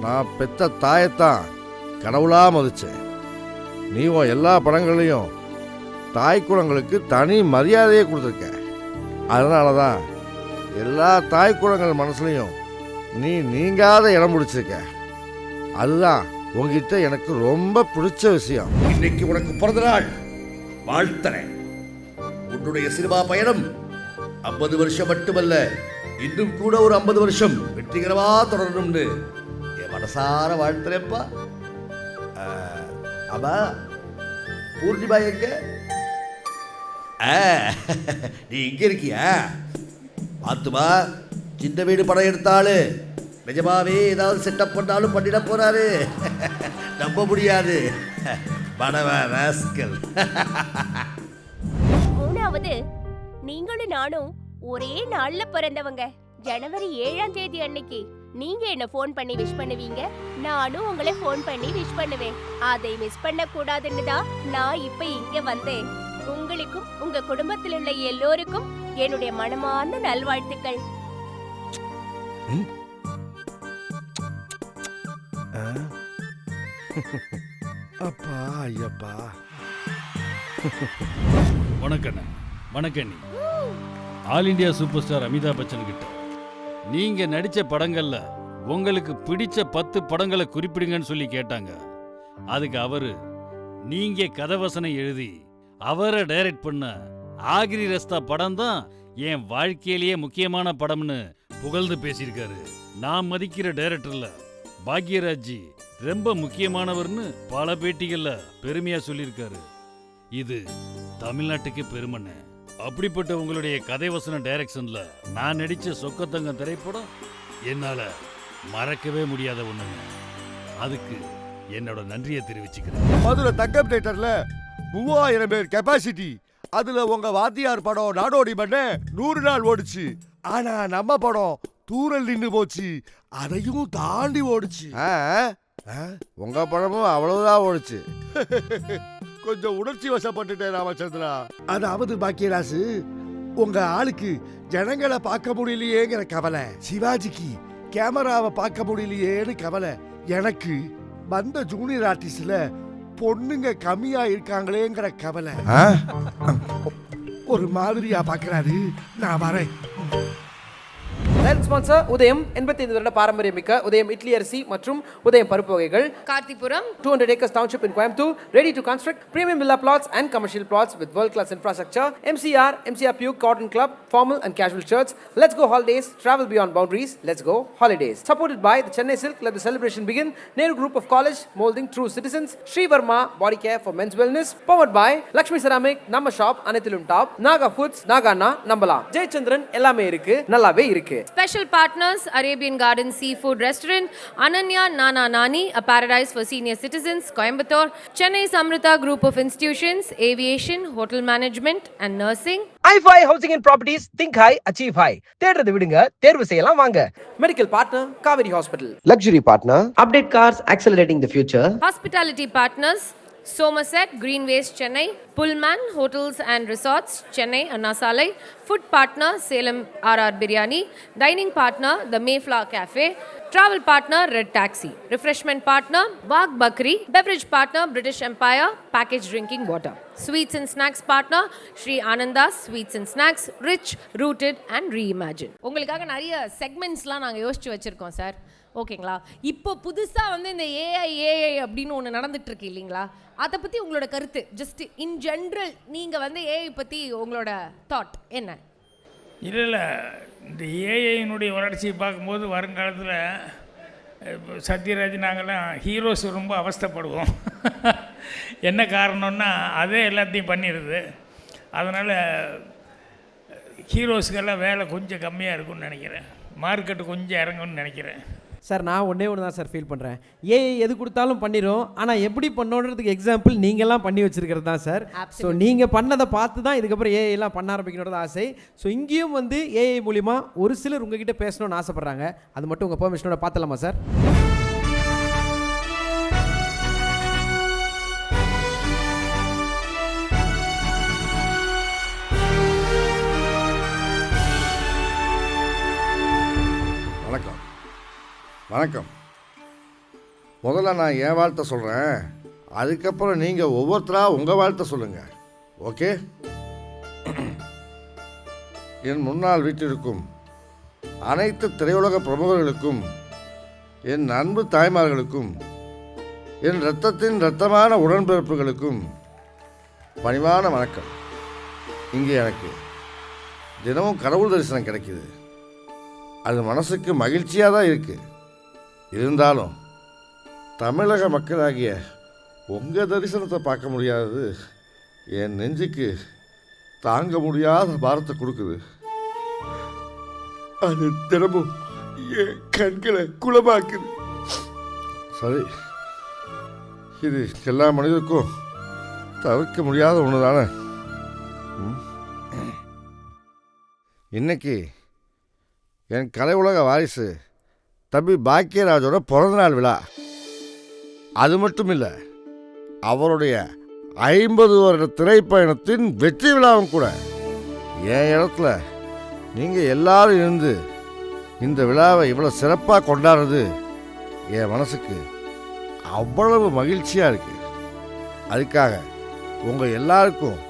நான் பெத்த தாயைத்தான் கடவுளா மதிச்சேன். நீ உன் எல்லா படங்களையும் தாய் குலங்களுக்கு தனி மரியாதையை கொடுத்துருக்க. அதனால தான் எல்லா தாய் குலங்கள் மனசுலையும் நீ நீங்காத இடம் பிடிச்சிருக்க. அதுதான் உங்ககிட்ட எனக்கு ரொம்ப பிடிச்ச விஷயம். இன்னைக்கு உனக்கு பிறந்த நாள், வாழ்த்தறேன். உன்னுடைய சினிமா பயணம் 50 வருஷம் மட்டுமல்ல, இன்னும் கூட ஒரு 50 வருஷம் வெற்றிகரமா தொடரணும்னு என் மனசார வாழ்த்துறேன்ப்பா. ஆமா, பூர்ணிமா எங்க? நீ இங்க இருக்கியா? பார்த்துமா, சின்ன வீடு படம் எடுத்தாலு நிஜமாவே ஏதாவது செட்டப் பண்ணாலும் பண்ணிட போறாரு. நம்ப முடியாது. ராஸ்கல். மூணாவது, நீங்களும் நானும் ஒரே நாள்ல பிறந்தவங்க. ஜனவரி 7ஆம் தேதி அன்னைக்கு நீங்க என்ன போன் பண்ணி விஷ் பண்ணுவீங்க, நானும் உங்களை போன் பண்ணி விஷ் பண்ணுவேன். அதை மிஸ் பண்ண கூடாதுன்னு தான் நான் இப்ப இங்க வந்தேன். உங்களுக்கும் உங்க குடும்பத்தில் உள்ள எல்லோருக்கும் என்னுடைய மனமார்ந்த நல்வாழ்த்துக்கள். அப்பா ஐயப்பா. வணக்கண்ணா. வணக்கண்ணி. All India superstar Amitabh Bachchan கிட்ட நீங்க நடிச்ச படங்கள்ல உங்களுக்கு பிடிச்ச 10 படங்களை குறிப்பிடுங்கன்னு சொல்லி கேட்டாங்க. அதுக்கு அவரு நீங்க கதவசனம் எழுதி அவரை டைரக்ட் பண்ண ஆகிரி ரஸ்தா படம் தான் என் வாழ்க்கையிலேயே முக்கியமான படம்னு புகழ்ந்து பேசியிருக்காரு. நான் மதிக்கிற டைரக்டர்ல பாக்யராஜ் ரொம்ப முக்கியமானவர்னு பல பேட்டிகள்ல பெருமையா சொல்லியிருக்காரு. இது தமிழ்நாட்டுக்கு பெருமைன்னு. அப்படிப்பட்ட உங்களுடைய கதைவசன டைரக்ஷன்ல நான் நடிச்ச சொக்கத்தங்கம் திரைப்படம் என்னால மறக்கவே முடியாத ஒண்ணுங்க. அதுக்கு என்னோட நன்றியை தெரிவிச்சுக்கிறேன். மதுரை தங்கம் தியேட்டர்ல 3000 பேர் கெப்பாசிட்டி. அதுல உங்க வாத்தியார் படம் நாடோடி பண்ண 100 நாள் ஓடிச்சு. ஆனா நம்ம படம் தூரல் நின்று போச்சு. அதையும் தாண்டி ஓடிச்சு. உங்க படமும் அவ்வளவுதான் ஓடிச்சு. கொஞ்சம் உணர்ச்சி வசப்பட்டுட்டேன் ராமச்சந்திரா. அதாவது பாக்கியராசு, உங்க ஆளுக்கு ஜனங்களை பார்க்க முடியலையேங்கிற கவலை, சிவாஜிக்கு கேமராவை பார்க்க முடியலையேன்னு கவலை, எனக்கு வந்த ஜூனியர் ஆர்டிஸ்ட்ல பொண்ணுங்க கம்மியா இருக்காங்களேங்கிற கவலை. ஒரு மாதிரியா பாக்குறாரு. நான் வரேன். டைரக்ட் ஸ்பான்சர் உதயம் 85 வருட பாரம்பரியமிக்க உதயம் இட்லி அரிசி மற்றும் உதயம் பருப்பு வகைகள். கார்த்திபுரம் 200 acres township in Coimbatore, ready to construct premium villa plots and commercial plots with world class infrastructure. MCR Puke Cotton Club, formal and casual shirts. Let's go holidays, travel beyond boundaries. Let's go holidays. Supported by the Chennai Silk, let the celebration begin. Nehru Group of College, molding true citizens. Sri Verma body care for men's wellness. Powered by Lakshmi Ceramic, நம்ம shop அனைத்திலும் top. Naga foods, நாகானா நம்பலாம். ஜெயச்சந்திரன் எல்லாமே இருக்கு, நல்லாவே இருக்கு. Special partners Arabian Garden Seafood Restaurant, Ananya Nana Nani, a paradise for senior citizens, Coimbatore, Chennai Samrita Group of Institutions, Aviation, Hotel Management and Nursing. i5 Housing and Properties, think high, achieve high. தேடுறது விடுங்க, தேர்வு செய்யலாம் வாங்க. Medical partner Kaveri Hospital. Luxury partner Update Cars, accelerating the future. Hospitality partners Somerset, Greenways, Chennai, Pullman Hotels and Resorts, Chennai, Anna Salai. Food partner Salem RR Biryani. Dining partner The Mayflower Cafe. Travel partner Red Taxi. Refreshment partner Wagh Bakri. Beverage partner British Empire Packaged Drinking Water. Sweets and snacks partner Sri Ananda's Sweets and Snacks, rich, rooted and reimagined. உங்களுக்காக நிறைய செக்மெண்ட்ஸ்லாம் நாங்கள் யோசிச்சு வச்சுருக்கோம் sir. ஓகேங்களா? இப்போ புதுசாக வந்து இந்த ஏஐ அப்படின்னு ஒன்று நடந்துட்டு இருக்கு இல்லைங்களா? அதை பற்றி உங்களோட கருத்து, ஜஸ்ட் இன் ஜென்ரல் நீங்கள் வந்து ஏஐ பற்றி உங்களோட தாட் என்ன? இல்லை, இந்த ஏஐனுடைய வளர்ச்சியை பார்க்கும்போது வருங்காலத்தில் சத்யராஜ் நாங்கள்லாம் ஹீரோஸ் ரொம்ப அவஸ்தைப்படுவோம். என்ன காரணம்னா அதே எல்லாத்தையும் பண்ணிடுது. அதனால் ஹீரோஸுக்கெல்லாம் வேலை கொஞ்சம் கம்மியாக இருக்கும்னு நினைக்கிறேன். மார்க்கெட்டு கொஞ்சம் இறங்கும்னு நினைக்கிறேன். சார் நான் ஒன்றே ஒன்று தான் சார் ஃபீல் பண்ணுறேன். ஏஐ எது கொடுத்தாலும் பண்ணிடும், ஆனால் எப்படி பண்ணோன்றதுக்கு எக்ஸாம்பிள் நீங்கள்லாம் பண்ணி வச்சுருக்கிறது தான் சார். ஸோ நீங்கள் பண்ணதை பார்த்து தான் இதுக்கப்புறம் ஏஐலாம் பண்ண ஆரம்பிக்கணுன்றது ஆசை. ஸோ இங்கேயும் வந்து ஏஐ மூலிமா ஒரு சிலர் உங்ககிட்ட பேசணும்னு ஆசைப்பட்றாங்க. அது மட்டும் உங்கள் பெர்மிஷனோட பார்த்துலாமா சார்? வணக்கம். வணக்கம். முதல்ல நான் என் வாழ்த்தை சொல்கிறேன், அதுக்கப்புறம் நீங்கள் ஒவ்வொருத்தராக உங்கள் வாழ்த்தை சொல்லுங்கள். ஓகே? என் முன்னால் வீட்டிற்கும் அனைத்து திரையுலக பிரமுகர்களுக்கும், என் அன்பு தாய்மார்களுக்கும், என் இரத்தத்தின் இரத்தமான உடன்பிறப்புகளுக்கும் பணிவான வணக்கம். இங்கே எனக்கு தினமும் கடவுள் தரிசனம் கிடைக்குது. அது மனசுக்கு மகிழ்ச்சியாக தான் இருக்குது. இருந்தாலும் தமிழக மக்களாகிய உங்கள் தரிசனத்தை பார்க்க முடியாதது என் நெஞ்சுக்கு தாங்க முடியாத பாரத்தை கொடுக்குது. அது தினமும் என் கண்களை குளமாக்குது. சரி, இது எல்லா மனிதருக்கும் தவிர்க்க முடியாத ஒன்று தானே. இன்னைக்கு என் கலை உலக வாரிசு தம்பி பாக்கியராஜோட பிறந்தநாள் விழா. அது மட்டும் இல்லை, அவருடைய 50 வருட திரைப்பயணத்தின் வெற்றி விழாவும் கூட. என் இடத்துல நீங்கள் எல்லாரும் இருந்து இந்த விழாவை இவ்வளோ சிறப்பாக கொண்டாடுறது என் மனசுக்கு அவ்வளவு மகிழ்ச்சியாக இருக்குது. அதுக்காக உங்கள் எல்லாருக்கும்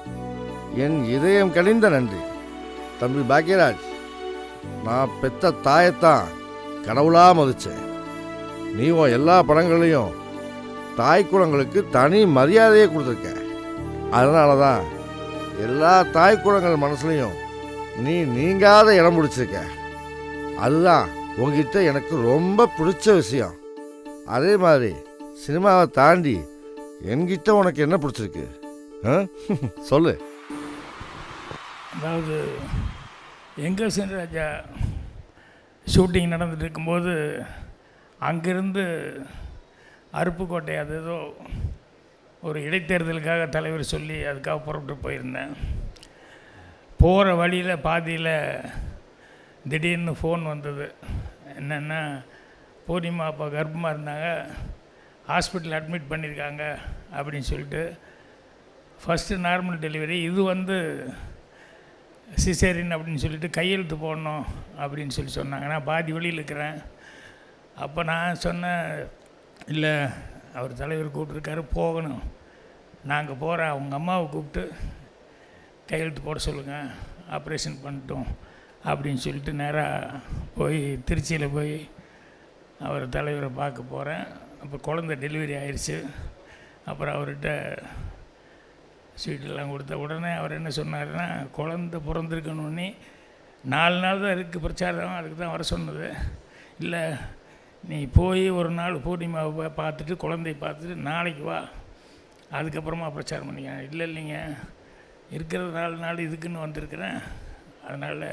என் இதயம் கனிந்த நன்றி. தம்பி பாக்கியராஜ், நான் பெத்த தாயைத்தான் கடவுளாக மதித்தேன். நீ உன் எல்லா படங்களையும் தாய் குலங்களுக்கு தனி மரியாதையை கொடுத்துருக்க. அதனால தான் எல்லா தாய் குலங்கள் மனசுலையும் நீ நீங்காத இடம் பிடிச்சிருக்க. அதுதான் உங்ககிட்ட எனக்கு ரொம்ப பிடிச்ச விஷயம். அதே மாதிரி சினிமாவை தாண்டி என்கிட்ட உனக்கு என்ன பிடிச்சிருக்கு சொல்லு. அதாவது எங்கள் சின்ராஜா ஷூட்டிங் நடந்துட்டு இருக்கும்போது அங்கேருந்து அருப்புக்கோட்டை அது ஏதோ ஒரு இடைத்தேர்தலுக்காக தலைவர் சொல்லி அதுக்காக புறப்பட்டு போயிருந்தேன். போகிற வழியில் பாதியில் திடீர்னு ஃபோன் வந்தது. என்னென்னா, பூர்ணிமா அப்போ கர்ப்பமாக இருந்தாங்க, ஹாஸ்பிட்டல் அட்மிட் பண்ணியிருக்காங்க அப்படின்னு சொல்லிட்டு. ஃபஸ்ட்டு நார்மல் டெலிவரி, இது சிசேரியன் அப்படின்னு சொல்லிட்டு கையெழுத்து போடணும் அப்படின்னு சொன்னாங்க. நான் பாதி வழியில் இருக்கிறேன். அப்போ நான் சொன்னேன், இல்லை அவர் தலைவர் கூப்பிட்ருக்காரு, போகணும், நாங்கள் போகிறேன், அவங்க அம்மாவை கூப்பிட்டு கையெழுத்து போட சொல்லுங்கள், ஆப்ரேஷன் பண்ணிட்டோம் அப்படின்னு சொல்லிட்டு நேராக போய் திருச்சியில் போய் அவர் தலைவரை பார்க்க போகிறேன். அப்போ குழந்தை டெலிவரி ஆயிடுச்சு. அப்புறம் அவர்கிட்ட ஸ்வீட்டெல்லாம் கொடுத்த உடனே அவர் என்ன சொன்னார்னா, குழந்தை பிறந்திருக்கணுன்னே 4 நாள் தான் இருக்குது பிரச்சாரம், அதுக்கு தான் வர சொன்னது. இல்லை, நீ போய் ஒரு நாள் பூர்ணிமாவை பார்த்துட்டு குழந்தைய பார்த்துட்டு நாளைக்கு வா, அதுக்கப்புறமா பிரச்சாரம் பண்ணிக்க. இல்லை இல்லைங்க, இருக்கிறது 4 நாள் இதுக்குன்னு வந்திருக்கிறேன், அதனால்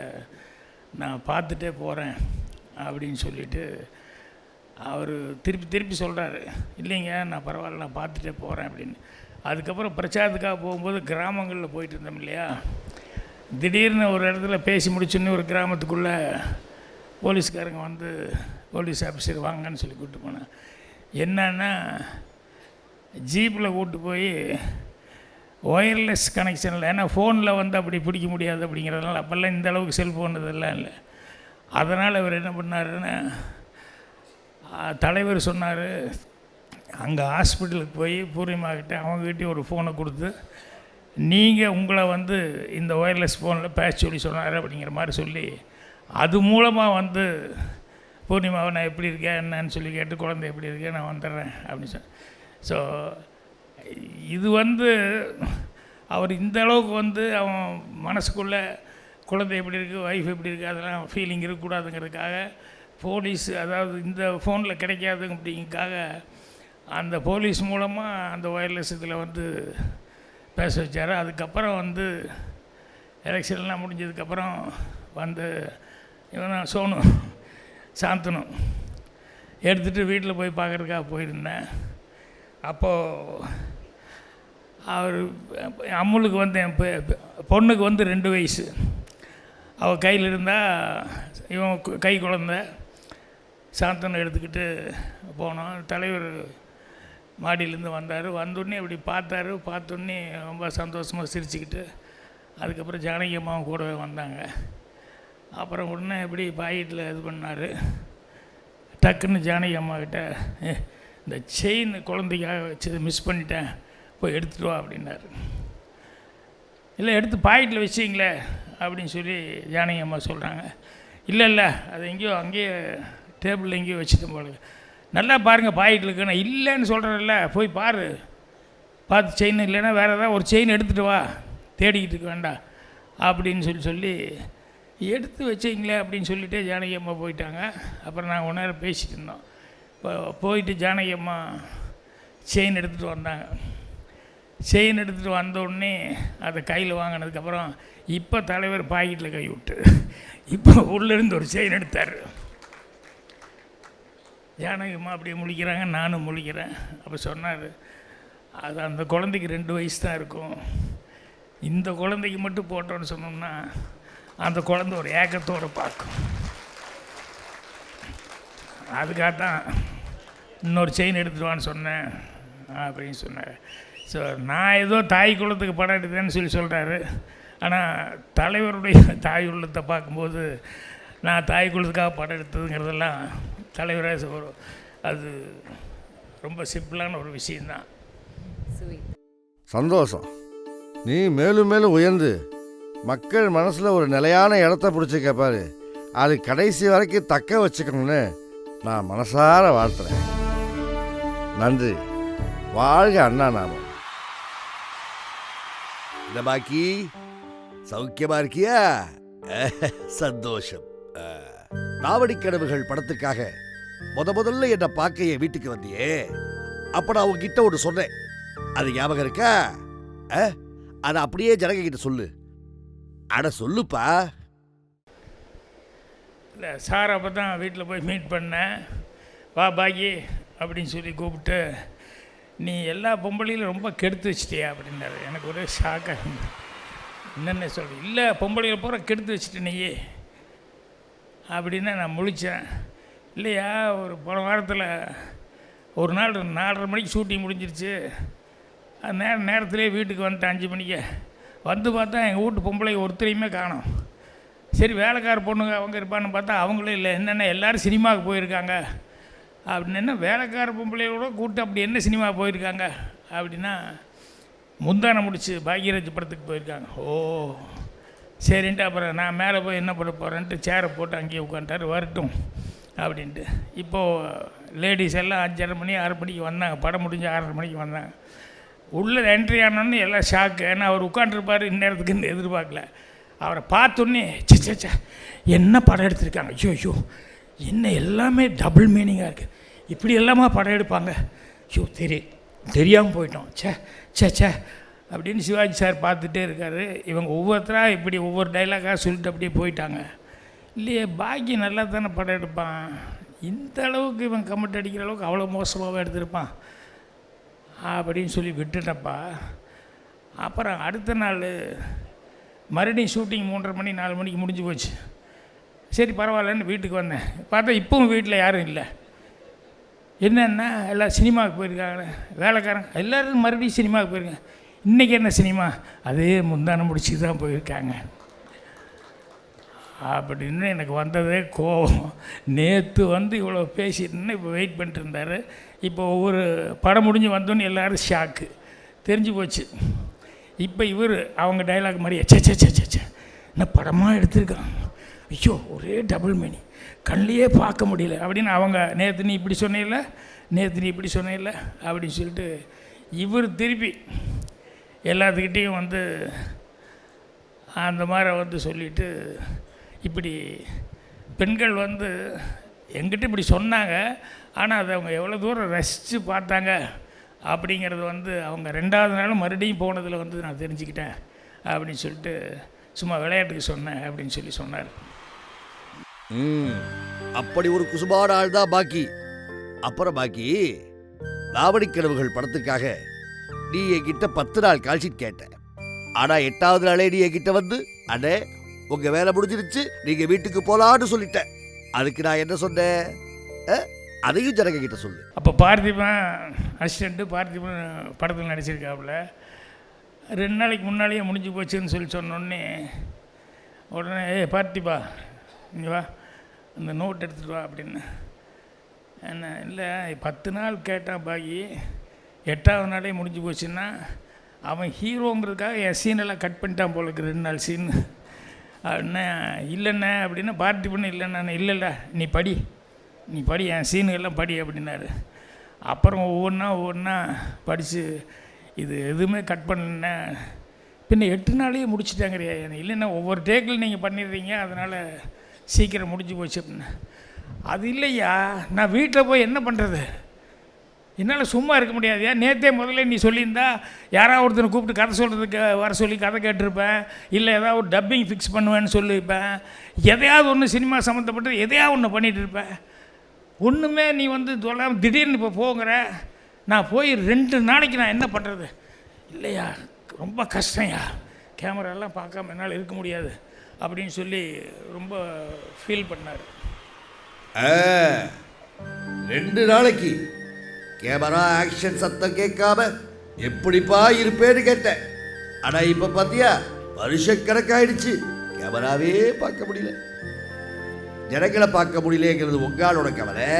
நான் பார்த்துட்டே போகிறேன் அப்படின்னு சொல்லிவிட்டு அவர் திருப்பி சொல்கிறாரு. இல்லைங்க, நான் பரவாயில்ல, நான் பார்த்துட்டே போகிறேன் அப்படின்னு. அதுக்கப்புறம் பிரச்சாரத்துக்காக போகும்போது கிராமங்களில் போயிட்டு இருந்தோம் இல்லையா, திடீர்னு ஒரு இடத்துல பேசி முடிச்சோன்னே ஒரு கிராமத்துக்குள்ளே போலீஸ்காரங்க போலீஸ் ஆஃபீஸர் வாங்கன்னு சொல்லி கூப்பிட்டு போனேன். என்னன்னா, ஜீப்பில் கூப்பிட்டு போய் ஒயர்லெஸ் கனெக்ஷனில், ஏன்னா ஃபோனில் அப்படி பிடிக்க முடியாது அப்படிங்கிறதுனால, அப்போல்லாம் இந்த அளவுக்கு செல்ஃபோன் இதெல்லாம் இல்லை. அதனால் அவர் என்ன பண்ணாருன்னா, தலைவர் சொன்னார், அங்கே ஹாஸ்பிட்டலுக்கு போய் பூர்ணிமாக்கிட்ட அவங்ககிட்டே ஒரு ஃபோனை கொடுத்து, நீங்கள் உங்களை இந்த ஒயர்லெஸ் ஃபோனில் பேச சொன்னார் அப்படிங்கிற மாதிரி சொல்லி, அது மூலமாக பூர்ணிமாவை நான் எப்படி இருக்கேன் என்னன்னு சொல்லி கேட்டு, குழந்தை எப்படி இருக்கேன் நான் வந்துடுறேன் அப்படின்னு சொன்னேன். ஸோ இது அவர் இந்த அளவுக்கு அவன் மனசுக்குள்ளே குழந்தை எப்படி இருக்குது, ஒய்ஃப் எப்படி இருக்குது, அதெல்லாம் ஃபீலிங் இருக்கக்கூடாதுங்கிறதுக்காக போலீஸ், அதாவது இந்த ஃபோனில் கிடைக்காது அப்படிங்கிறதுக்காக அந்த போலீஸ் மூலமாக அந்த ஒயர்லெஸ் இதில் பேச வச்சார். அதுக்கப்புறம் எலெக்ஷன்லாம் முடிஞ்சதுக்கப்புறம் இவன் சோனு சாந்தனு எடுத்துகிட்டு வீட்டில் போய் பார்க்குறதுக்காக போயிருந்தேன். அப்போது அவர் அம்முளுக்கு என் பொண்ணுக்கு 2 வயசு, அவள் கையில் இருந்தால் இவன் கை குழந்த சாந்தனை எடுத்துக்கிட்டு போனோம். தலைவர் மாடியிலேருந்து வந்தார். வந்தோடனே இப்படி பார்த்தோன்னே ரொம்ப சந்தோஷமாக சிரிச்சுக்கிட்டு, அதுக்கப்புறம் ஜானகி அம்மாவும் கூடவே வந்தாங்க. அப்புறம் உடனே இப்படி பாக்கெட்டில் இது பண்ணார். டக்குன்னு ஜானகி அம்மாக்கிட்ட, இந்த செயின் குழந்தைக்காக வச்சது மிஸ் பண்ணிட்டேன், போய் எடுத்துகிட்டு வா அப்படின்னாரு. இல்லை எடுத்து பாக்கெட்டில் வச்சிங்களே அப்படின்னு சொல்லி ஜானகி அம்மா சொல்கிறாங்க. இல்லை அது எங்கேயோ அங்கேயே டேபிளில் எங்கேயோ வச்சுட்டேன் போல. நல்லா பாருங்கள் பாக்கெட்டில் இருக்குன்னு. இல்லைன்னு சொல்கிறேன்ல, போய் பாரு, பார்த்து செயின் இல்லைன்னா வேறு ஏதாவது ஒரு செயின் எடுத்துகிட்டு வா, தேடிக்கிட்டு இருக்க வேண்டாம் அப்படின்னு சொல்லி எடுத்து வச்சிங்களே அப்படின்னு சொல்லிவிட்டு ஜானகி அம்மா போயிட்டாங்க. அப்புறம் நாங்கள் ஒன்றா பேசிகிட்டு இருந்தோம். போயிட்டு ஜானகி அம்மா செயின் எடுத்துகிட்டு வந்தாங்க. செயின் எடுத்துகிட்டு வந்தோடனே அதை கையில் வாங்கினதுக்கப்புறம் இப்போ தலைவர் பாக்கெட்டில் கை விட்டு இப்போ உள்ளேருந்து ஒரு செயின் எடுத்தார். ஜானகி அம்மா அப்படியே முழிக்கிறாங்க, நானும் முழிக்கிறேன். அப்போ சொன்னார், அது அந்த குழந்தைக்கு 2 வயசு தான் இருக்கும், இந்த குழந்தைக்கு மட்டும் போட்டோன்னு சொன்னோம்னா அந்த குழந்தை ஒரு ஏக்கத்தோடு பார்க்கும், அதுக்காக தான் இன்னொரு செயின் எடுத்துகிட்டு சொன்னேன் அப்படின்னு சொன்னார். ஸோ நான் ஏதோ தாய் குலத்துக்கு படம் எடுத்தேன்னு சொல்கிறாரு. ஆனால் தலைவருடைய தாய் உள்ளத்தை பார்க்கும்போது நான் தாய் குலத்துக்காக படம் எடுத்ததுங்கிறதெல்லாம் தலைவராக அது ரொம்ப சிம்பிளான ஒரு விஷயந்தான். சந்தோஷம். நீ மேலும் மேலும் உயர்ந்து மக்கள் மனசில் ஒரு நிலையான இடத்த பிடிச்சிக்க பாரு. அது கடைசி வரைக்கும் தக்க வச்சுக்கணும்னு நான் மனசார வாழ்த்துறேன். நன்றி. வாழ்க அண்ணா நாமம். இந்த பாக்கி சௌக்கியமா இருக்கியா? சந்தோஷம். ராவடி கனவுகள் படத்துக்காக முதல்ல என்ன பார்க்க என் வீட்டுக்கு வந்தியே, அப்ப நான் உங்ககிட்ட ஒன்று சொன்னேன், அது ஞாபகம் இருக்கா? அதை அப்படியே ஜனங்க கிட்ட சொல்லு. அட சொல்லுப்பா. இல்லை சார், அப்போ தான் வீட்டில் போய் மீட் பண்ணேன். வா பாக்கி அப்படின்னு சொல்லி கூப்பிட்டு, நீ எல்லா பொம்பளையிலும் ரொம்ப கெடுத்து வச்சிட்டியா அப்படின்னாரு. எனக்கு ஒரே ஷாக்காக இருந்தது. என்னென்ன சொல்கிறேன்? இல்லை பொம்பளையில் பூரா கெடுத்து வச்சுட்டு நீயே அப்படின்னு நான் முழித்தேன். இல்லையா, ஒரு போன வாரத்தில் ஒரு நாள் 4:30 மணிக்கு ஷூட்டிங் முடிஞ்சிருச்சு. நேரத்திலே வீட்டுக்கு வந்துட்டேன் 5 மணிக்கு. வந்து பார்த்தா எங்கள் வீட்டு பொம்பளை ஒருத்தரையுமே காணோம். சரி வேலைக்கார பொண்ணுங்க அவங்க இருப்பான்னு பார்த்தா அவங்களும் இல்லை. என்னென்ன எல்லோரும் சினிமாவுக்கு போயிருக்காங்க அப்படின்னு. என்ன வேலைக்கார பொம்பளையோட கூப்பிட்டு அப்படி என்ன சினிமா போயிருக்காங்க அப்படின்னா, முந்தானை முடிச்சு பாக்யராஜ் படத்துக்கு போயிருக்காங்க. ஓ சரின்ட்டு அப்புறம் நான் மேலே போய் என்ன பண்ண போகிறேன்ட்டு சேரை போட்டு அங்கேயே உட்காந்துட்டார், வரட்டும் அப்படின்ட்டு. இப்போது லேடிஸ் எல்லாம் 5:30 மணி 6 மணிக்கு வந்தாங்க. படம் முடிஞ்சு 6:30 மணிக்கு வந்தாங்க. உள்ளே என்ட்ரி ஆனோன்னு எல்லாம் ஷாக்கு. ஏன்னா அவர் உட்காண்ட்ருப்பார் இந்நேரத்துக்குன்னு எதிர்பார்க்கல. அவரை பார்த்தோன்னே சே என்ன படம் எடுத்திருக்காங்க, ஐயோ என்ன எல்லாமே டபுள் மீனிங்காக இருக்குது, இப்படி எல்லாமா படம் எடுப்பாங்க, ஐயோ தெரியாமல் போயிட்டோம், சே அப்படின்னு சிவாஜி சார் பார்த்துட்டே இருக்கார். இவங்க ஒவ்வொருத்தராக இப்படி ஒவ்வொரு டைலாக்காக சொல்லிட்டு அப்படியே போயிட்டாங்க. இல்லையே பாக்கி நல்லா தானே படம் எடுப்பான், இந்த அளவுக்கு இவன் கமெண்ட் அடிக்கிற அளவுக்கு அவ்வளோ மோசமாகவே எடுத்திருப்பான் அப்படின்னு சொல்லி விட்டுட்டப்பா. அப்புறம் அடுத்த நாள் மறுபடியும் ஷூட்டிங் 3:30 மணி 4 மணிக்கு முடிஞ்சு போச்சு. சரி பரவாயில்லன்னு வீட்டுக்கு வந்தேன். பார்த்தா இப்போவும் வீட்டில் யாரும் இல்லை. என்னென்னா எல்லாம் சினிமாவுக்கு போயிருக்காங்க, வேலைக்காரங்க எல்லோரும் மறுபடியும் சினிமாவுக்கு போயிருக்காங்க. இன்றைக்கி என்ன சினிமா, அதே முந்தானை முடிச்சு தான் போயிருக்காங்க அப்படின்னு எனக்கு வந்ததே கோவம். நேற்று வந்து இவ்வளோ பேசிட்டுன்னு இப்போ வெயிட் பண்ணிட்டு இருந்தார். இப்போ ஒவ்வொரு படம் முடிஞ்சு வந்தோன்னு எல்லோரும் ஷாக்கு தெரிஞ்சு போச்சு. இப்போ இவர் அவங்க டைலாக் மாதிரியே சே என்ன படமாக எடுத்திருக்காங்க, ஐயோ ஒரே டபுள் மீனிங், கண்ணிலே பார்க்க முடியல அப்படின்னு அவங்க நேற்று நீ இப்படி சொன்னில்ல, நேற்று நீ இப்படி சொன்னில்ல அப்படின்னு சொல்லிட்டு இவர் திருப்பி எல்லாத்துக்கிட்டேயும் வந்து அந்த மாதிரி வந்து சொல்லிவிட்டு, இப்படி பெண்கள் வந்து எங்கிட்ட இப்படி சொன்னாங்க, ஆனால் அதை அவங்க எவ்வளோ தூரம் ரசித்து பார்த்தாங்க அப்படிங்கிறது வந்து அவங்க 2வது நாள் மறுபடியும் போனதில் வந்து நான் தெரிஞ்சுக்கிட்டேன் அப்படின்னு சொல்லிட்டு சும்மா விளையாட்டுக்கு சொன்னேன் அப்படின்னு சொல்லி சொன்னார். அப்படி ஒரு குசுபான ஆள் தான் பாக்கி. அப்புறம் பாக்கி ராவடி கனவுகள் படத்துக்காக நீ என்கிட்ட 10 நாள் கால்ஷீட் கேட்ட. ஆனா 8வது நாளே நீ என்கிட்ட வந்து, அண்ணே உங்க வேலை முடிஞ்சிருச்சு நீங்க வீட்டுக்கு போலான்னு சொல்லிட்ட. அதுக்கு நான் என்ன சொன்னேன், அதையும் ஜனங்க கிட்ட சொல்லு. அப்போ பார்த்திபன் அசிஸ்டண்ட்டு பார்த்திபன் படத்தில் நடிச்சிருக்காப்புல. 2 நாளைக்கு முன்னாலேயே முடிஞ்சு போச்சுன்னு சொல்லி சொன்னோடனே உடனே பார்த்திபா இங்கே வா அந்த நோட் எடுத்துகிட்டு வா அப்படின்னு. என்ன இல்லை 10 நாள் கேட்டான் பாகி, 8வது நாளே முடிஞ்சு போச்சுன்னா அவன் ஹீரோங்கிறதுக்காக என் சீனெல்லாம் கட் பண்ணிட்டான் போல இருக்கு 2 நாள் சீன். அப்படின்னா இல்லைண்ணே அப்படின்னா பார்ட்டி பண்ண இல்லைண்ணா, இல்லைல்ல நீ படி என் சீனுகள்லாம் படி அப்படின்னாரு. அப்புறம் ஒவ்வொன்றா படித்து இது எதுவுமே கட் பண்ணலண்ணே, பின்ன 8 நாளையே முடிச்சிட்டாங்கறியா, இல்லைன்னா ஒவ்வொரு டேக்கில் நீங்கள் பண்ணிடுறீங்க அதனால் சீக்கிரம் முடிஞ்சு போச்சு அப்படின்னா. அது இல்லையா, நான் வீட்டில் போய் என்ன பண்ணுறது, என்னால் சும்மா இருக்க முடியாதுயா. நேற்றே முதல்ல நீ சொல்லியிருந்தா யாராவது ஒருத்தனை கூப்பிட்டு கதை சொல்கிறதுக்கு வர சொல்லி கதை கேட்டிருப்பேன், இல்லை ஏதாவது ஒரு டப்பிங் ஃபிக்ஸ் பண்ணுவேன்னு சொல்லியிருப்பேன், எதையாவது ஒன்று சினிமா சம்மந்தப்பட்டது எதையாவது ஒன்று பண்ணிகிட்டு இருப்பேன். ஒன்றுமே நீ வந்து சொல்லாமல் திடீர்னு இப்போ போங்கிற, நான் போய் 2 நாளைக்கு நான் என்ன பண்ணுறது. இல்லையா ரொம்ப கஷ்டம்யா, கேமராலாம் பார்க்காம என்னால் இருக்க முடியாது அப்படின்னு சொல்லி ரொம்ப ஃபீல் பண்ணார். 2 நாளைக்கு கேமரா ஆக்ஷன் சத்தம் கேட்காம எப்படிப்பா இருப்பேன்னு கேட்டேன். ஆனால் இப்போ பார்த்தியா வருஷக்கணக்காயிடுச்சு, கேமராவே பார்க்க முடியல, ஜனங்களை பார்க்க முடியலையேங்கிறது உங்களோட கவலை,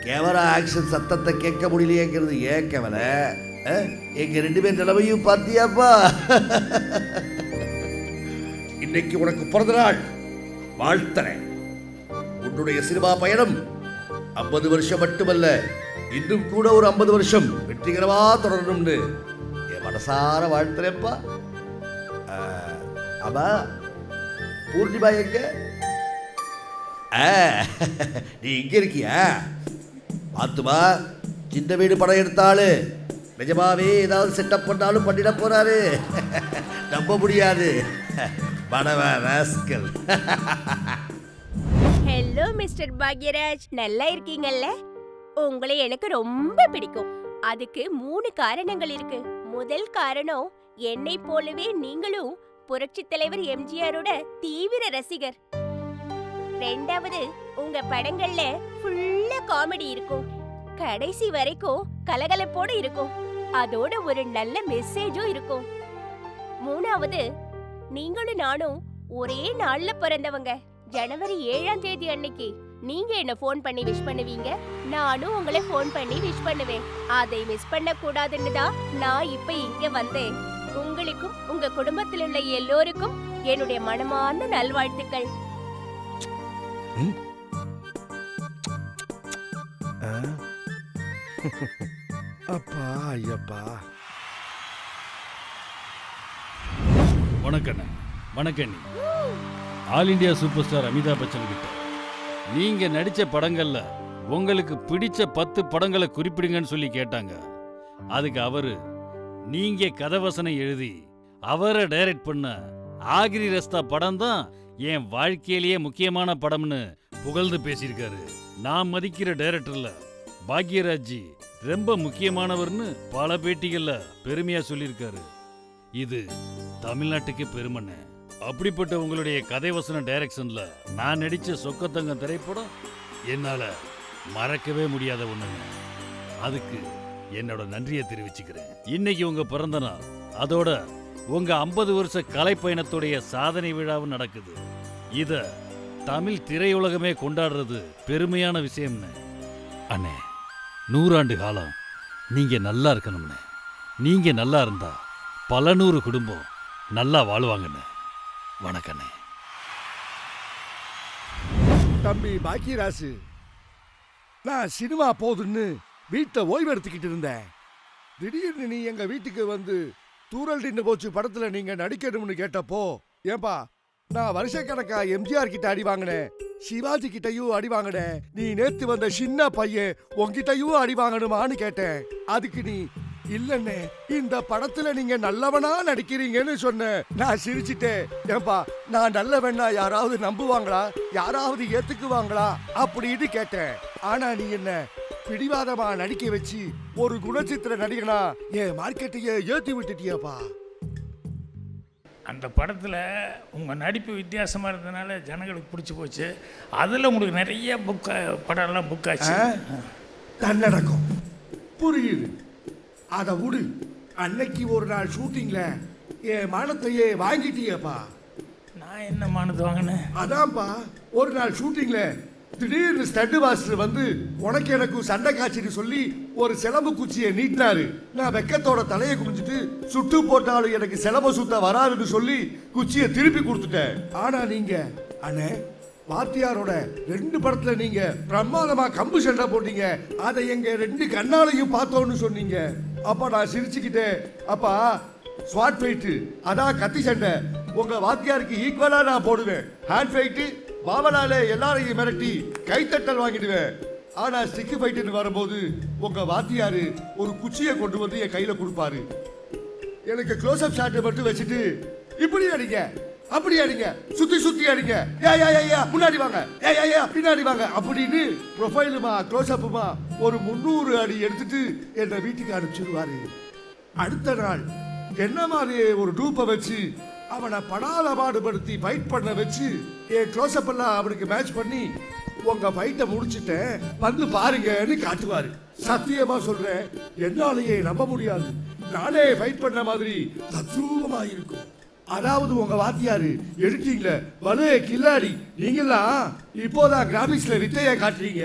கேமரா ஆக்ஷன் சத்தத்தை கேட்க முடியலையேங்கிறது ஏன் கவலை. எங்க 2 பேர் நிலைமையும் பார்த்தியாப்பா. இன்னைக்கு உனக்கு பிறந்த நாள், வாழ்த்துறேன். உன்னுடைய சினிமா பயணம் 50 வருஷம் மட்டுமல்ல, இன்னும் கூட ஒரு 50 வருஷம் வெற்றிகரமா தொடரணும்னு என் மனசார வாழ்த்துறேன்ப்பா. ஆமா, பூர்ணிமா எங்க? நீ இங்க இருக்கியா? பார்த்துமா, சின்ன வீடு படம் எடுத்தாலும் நிஜமாவே ஏதாவது செட்டப் பண்ணாலும் பண்ணிட போறாரு, நம்ப முடியாது. ராஸ்கல். ஹலோ மிஸ்டர் பாக்யராஜ், நல்லா இருக்கீங்கல்ல? உங்களை எனக்கு ரொம்ப பிடிக்கும். அதுக்கு 3 காரணங்கள் இருக்கு. முதல் காரணம், என்னை போலவே நீங்களும் புரட்சி தலைவர் எம்ஜிஆரோட தீவிர ரசிகர். 2வது, உங்க படங்கள்ல ஃபுல்லா காமெடி இருக்கும், கடைசி வரைக்கும் கலகலப்போட இருக்கும், அதோட ஒரு நல்ல மெசேஜும் இருக்கும். 3வது, நீங்களும் நானும் ஒரே நாள்ல பிறந்தவங்க. ஜனவரி 7ஆம் தேதி அன்னைக்கு நீங்க என்ன ஃபோன் பண்ணி விஷ் பண்ணுவீங்க, நானும் உங்களை ஃபோன் பண்ணி விஷ் பண்ணுவேன். அதை மிஸ் பண்ண கூடாதுன்னு தான் நான் இப்ப இங்க வந்தேன். உங்களுக்கும் உங்க குடும்பத்தில் உள்ள எல்லோருக்கும் என்னுடைய மனமார்ந்த நல்வாழ்த்துக்கள். அப்பா ஐயப்பா. வணக்கண்ணே. வணக்கண்ணி. All India superstar Amitabh Bachchan கிட்ட நீங்க நடிச்ச படங்கள்ல உங்களுக்கு பிடிச்ச 10 படங்களை குறிப்பிடுங்கன்னு சொல்லி கேட்டாங்க. அதுக்கு அவரு நீங்க கதைவசனம் எழுதி அவரை டைரக்ட் பண்ண ஆகிரி ரஸ்தா படம் தான் என் வாழ்க்கையிலேயே முக்கியமான படம்னு புகழ்ந்து பேசியிருக்காரு. நான் மதிக்கிற டைரக்டர்ல பாக்யராஜ் ரொம்ப முக்கியமானவர்னு பல பேட்டிகள்ல பெருமையா சொல்லியிருக்காரு. இது தமிழ்நாட்டுக்கு பெருமைன்னு. அப்படிப்பட்ட உங்களுடைய கதைவசன டைரக்ஷன்ல நான் நடிச்ச சொக்கத்தங்கம் திரைப்படம் என்னால மறக்கவே முடியாத ஒண்ணுங்க. அதுக்கு என்னோட நன்றியை தெரிவிச்சுக்கிறேன். இன்னைக்கு உங்க பிறந்த நாள், அதோட உங்க 50 வருஷ கலைப்பயணத்துடைய சாதனை விழாவும் நடக்குது. இத தமிழ் திரையுலகமே கொண்டாடுறது பெருமையான விஷயம்னு. அண்ணே, 100 ஆண்டு காலம் நீங்க நல்லா இருக்கணும்னு. நீங்க நல்லா இருந்தா பல 100 குடும்பம் நல்லா வாழ்வாங்கண்ணே. வணக்கண்ணே. தம்பி பாக்கியராசு, நான் சினிமா போதுன்னு வீட்டை ஓய்வு எடுத்துக்கிட்டு இருந்தேன். திடீர்னு நீ எங்க வீட்டுக்கு வந்து தூரல் நின்று போச்சு படத்துல நீங்க நடிக்கணும்னு கேட்டப்போ, ஏன்பா நான் வருஷக்கணக்கா எம்ஜிஆர் கிட்ட அடி வாங்கினேன், சிவாஜி கிட்டையும் அடி வாங்கினேன், நீ நேத்து வந்த சின்ன பையன் உன்கிட்டையும் அடி வாங்கணுமான்னு கேட்டேன். அதுக்கு நீ இல்லண்ணே, இந்த படத்துல நீங்க நல்லவனா நடிக்கிறீங்கன்னு சொன்ன. நான் சிரிச்சிட்டேன். ஏன்பா நான் நல்லவனா யாராவது நம்புவாங்களா, யாராவது ஏத்துக்குவாங்களா அப்படின்னு கேட்டேன். ஆனா நீ என்ன பிடிவாதமா நடிக்க வச்சு ஒரு குணச்சித்திர நடிகனா என் மார்க்கெட்டையே ஏத்தி விட்டுட்டியப்பா. அந்த படத்தில் உங்கள் நடிப்பு வித்தியாசமாக இருந்ததுனால ஜனங்களுக்கு பிடிச்சி போச்சு. அதில் உங்களுக்கு நிறைய படம்லாம் புக் ஆச்சு. தன்னடக்கம் புரியுது. அதை விடு. அன்னைக்கு ஒரு நாள் ஷூட்டிங்ல என் மானத்தையே வாங்கிட்டியப்பா. நான் என்ன மானத்தை வாங்கினேன்? அதான்ப்பா, ஒரு நாள் ஷூட்டிங்ல திடீர்னு ஸ்டண்ட் மாஸ்டர் வந்து உனக்கு எனக்கு சண்டை காட்சின்னு சொல்லி ஒரு சிலம்பு குச்சியை நீட்டினாரு. நான் வெக்கத்தோட தலையை குனிஞ்சிட்டு சுட்டு போட்டாலும் எனக்கு சிலம்பு சுத்த வராதுன்னு சொல்லி குச்சியை திருப்பி கொடுத்துட்டேன். ஆனா நீங்க அண்ணே வாத்தியாரோட 2 படத்துல நீங்க பிரமாதமா கம்பு சண்டை போட்டீங்க. அதை எங்க 2 கண்ணாலையும் பார்த்தோன்னு சொன்னீங்க. அப்ப நான் சிரிச்சுக்கிட்டே அப்பா ஸ்வாட் ஃபைட்டு அதான் கத்தி சண்டை உங்க வாத்தியாருக்கு ஈக்குவலா நான் போடுவேன். ஹேண்ட் ஃபைட்டு பாவனாலே எல்லாரையும் மிரட்டி கைத்தட்டல் வாங்கிடுவேன். ஆனா ஸ்டிக் ஃபைட்டுன்னு வரும்போது உங்க வாத்தியாரு ஒரு குச்சியை கொண்டு வந்து என் கையில கொடுப்பாரு. எனக்கு க்ளோஸ் அப் ஷாட் மட்டும் வச்சுட்டு இப்படி அடிங்க அப்படி அடிங்க சுத்தி சுத்தி அடிங்க யா முன்னாடி வாங்க யா பின்னாடி வாங்க அப்படின்னு ப்ரொஃபைலுமா க்ளோஸ் அப்புமா ஒரு 300 அடி எடுத்துட்டு என்ன வீட்டுக்கு அனுப்பிச்சிடுவாரு. அடுத்த நாள் என்ன மாதிரி ஒரு டூப்பை வச்சு அவனை படாத பாடுபடுத்தி ஃபைட் பண்ண வச்சு என் க்ளோஸ் அப் எல்லாம் அவனுக்கு மேட்ச் பண்ணி உங்க ஃபைட்டை முடிச்சுட்டேன் வந்து பாருங்கன்னு காட்டுவாரு. சத்தியமா சொல்றேன் என்னாலேயே நம்ப முடியாது. நானே ஃபைட் பண்ண மாதிரி தத்ரூபமா இருக்கும். அதாவது உங்க வாத்தியாரு எடிட்டிங்ல வலு கில்லாடி நீங்கெல்லாம் இப்போதான் கிராபிக்ஸ்ல வித்தையை காட்டுறீங்க.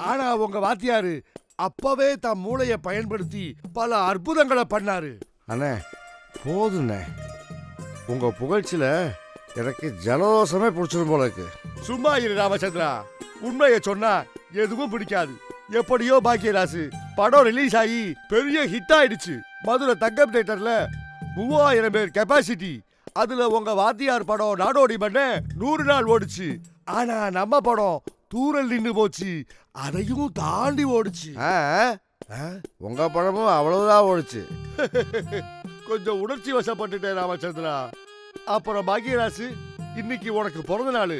ஆனா உங்க வாத்தியாரு அப்பவே தம் மூளையை பயன்படுத்தி பல அற்புதங்களை பண்ணாரு. அண்ணே போதுண்ணே உங்க புகழ்ச்சியில எனக்கு ஜலதோஷமே பிடிச்சிரும் போல இருக்கு. சும்மா இரு ராமச்சந்திரா, உண்மையை சொன்னா எதுவும் பிடிக்காது. எப்படியோ பாக்கியராசு படம் ரிலீஸ் ஆகி பெரிய ஹிட் ஆயிடுச்சு. மதுரை தங்கம் தியேட்டர்ல 3000 பேர் கெப்பாசிட்டி. அதுல உங்க வாத்தியார் படம் நாடோடி பண்ண 100 நாள் ஓடுச்சு. ஆனா நம்ம படம் தூரல் நின்னு போச்சு. அதையும் தாண்டி ஓடுச்சு. உங்க படமும் அவ்வளவுதான் ஓடுச்சு. கொஞ்சம் உணர்ச்சி வசப்பட்டுட்டேன் ராமச்சந்திரா. அப்புறம் பாக்கியராசு இன்னைக்கு உனக்கு பிறந்த நாள்.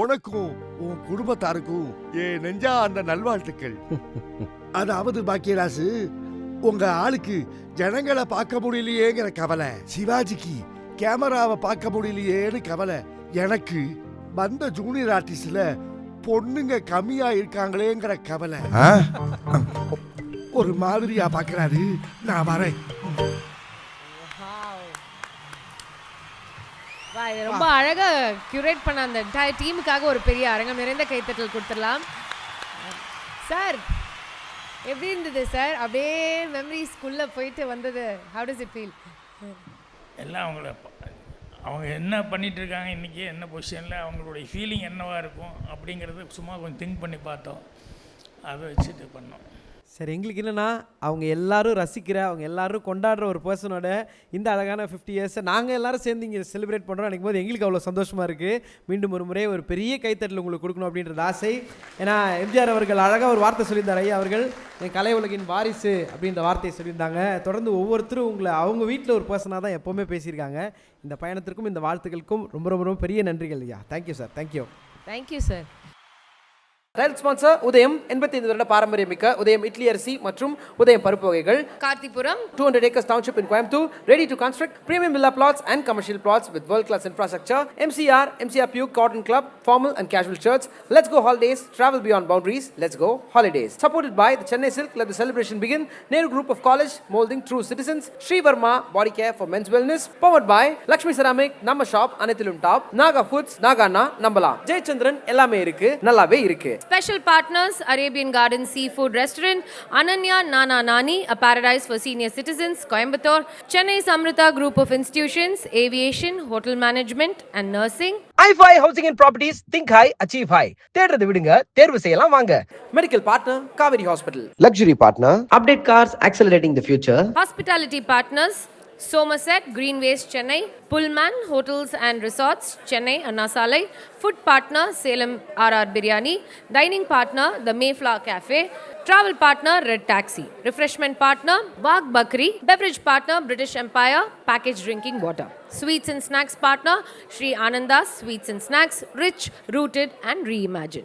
உனக்கும் உன் குடும்பத்தாருக்கும் என் நெஞ்சா அந்த நல்வாழ்த்துக்கள். அதாவது பாக்கியராசு உங்க ஆளுக்கு ஜனங்களை பார்க்க முடியலையேங்கிற கவலை, சிவாஜிக்கு கேமராவை பார்க்க முடியலையேன்னு கவலை, எனக்கு வந்த ஜூனியர் ஆர்டிஸ்ட்ல பொண்ணுங்க கம்மியா இருக்காங்களேங்கிற கவலை. ஒரு மாதிரியா பாக்குறாரு. நான் வரேன். ரொம்ப அழகா கியூரேட் பண்ண அந்த என்டையர் டீமுக்காக ஒரு பெரிய அரங்கம் நிறைந்த கைத்தட்டல் கொடுத்துடலாம். சார் எப்படி இருந்தது சார்? அப்படியே மெமரிஸ்குள்ளே போயிட்டு வந்தது. Have does it feel? எல்லாம் அவங்க என்ன பண்ணிகிட்டு இருக்காங்க இன்றைக்கி, என்ன பொசிஷனில் அவங்களுடைய ஃபீலிங் என்னவாக இருக்கும் அப்படிங்கிறது சும்மா கொஞ்சம் திங்க் பண்ணி பார்த்தோம். அதை வச்சுட்டு பண்ணோம். சரி, எங்களுக்கு என்னென்னா அவங்க எல்லாரும் ரசிக்கிற, அவங்க எல்லாரும் கொண்டாடுற ஒரு பர்சனோட இந்த அழகான 50 இயர்ஸை நாங்கள் எல்லாரும் சேர்ந்து இங்கே செலிப்ரேட் பண்ணுறோம் நினைக்கும் போது எங்களுக்கு அவ்வளோ சந்தோஷமாக இருக்குது. மீண்டும் ஒரு முறை ஒரு பெரிய கைத்தட்டல் உங்களுக்கு கொடுக்கணும் அப்படின்றது ஆசை. ஏன்னா எம்ஜிஆர் அவர்கள் அழகாக ஒரு வார்த்தை சொல்லியிருந்தார். ஐயா அவர்கள் என் கலை உலகின் வாரிசு அப்படின்ற வார்த்தையை சொல்லியிருந்தாங்க. தொடர்ந்து ஒவ்வொருத்தரும் உங்களை அவங்க வீட்டில் ஒரு பர்சனாக தான் எப்போவுமே பேசியிருக்காங்க. இந்த பயணத்திற்கும் இந்த வாழ்த்துக்களுக்கும் ரொம்ப ரொம்ப ரொம்ப பெரிய நன்றிகள் ஐயா. Thank you sir. Thank you. Thank you sir. Direct sponsor உதயம் 85 வருட பாரம்பரியமிக்க உதயம் இட்லி அரிசி மற்றும் உதயம் பருப்பு வகைகள். கார்த்திபுரம் 200 acres township in Coimbatore, ready to construct premium villa plots and commercial plots with world class infrastructure. MCR PU Cotton Club, formal and casual shirts. Let's go holidays, travel beyond boundaries. Let's go holidays. Supported by the Chennai Silk, let the celebration begin. Nehru Group of College, molding true citizens. Sri Verma Body Care for men's wellness. Powered by Lakshmi Ceramic, Namma Shop, Anithilum Top, Naga Foods, Nagana, Nambala. Jayachandran எல்லாமே இருக்கு, நல்லாவே இருக்கு. Special partners, Arabian Garden Seafood Restaurant, Ananya Nana Nani, a paradise for senior citizens, Coimbatore, Chennai Samrita Group of Institutions, Aviation, Hotel Management and Nursing. i5 Housing and Properties, think high, achieve high. தேடுறது விடுங்க, தேர்வு செய்யலாம் வாங்க. Medical partner, Kaveri Hospital. Luxury partner, Update Cars, accelerating the future. Hospitality partners, Somerset, Greenways, Chennai, Pullman, Hotels and Resorts, Chennai, Anna Salai, Food partner, Salem RR Biryani, Dining partner, The Mayflower Cafe, Travel partner, Red Taxi, Refreshment partner, Wagh Bakri, Beverage partner, British Empire, Packaged Drinking Water, Sweets and Snacks partner, Sri Ananda's Sweets and Snacks, rich, rooted and reimagined.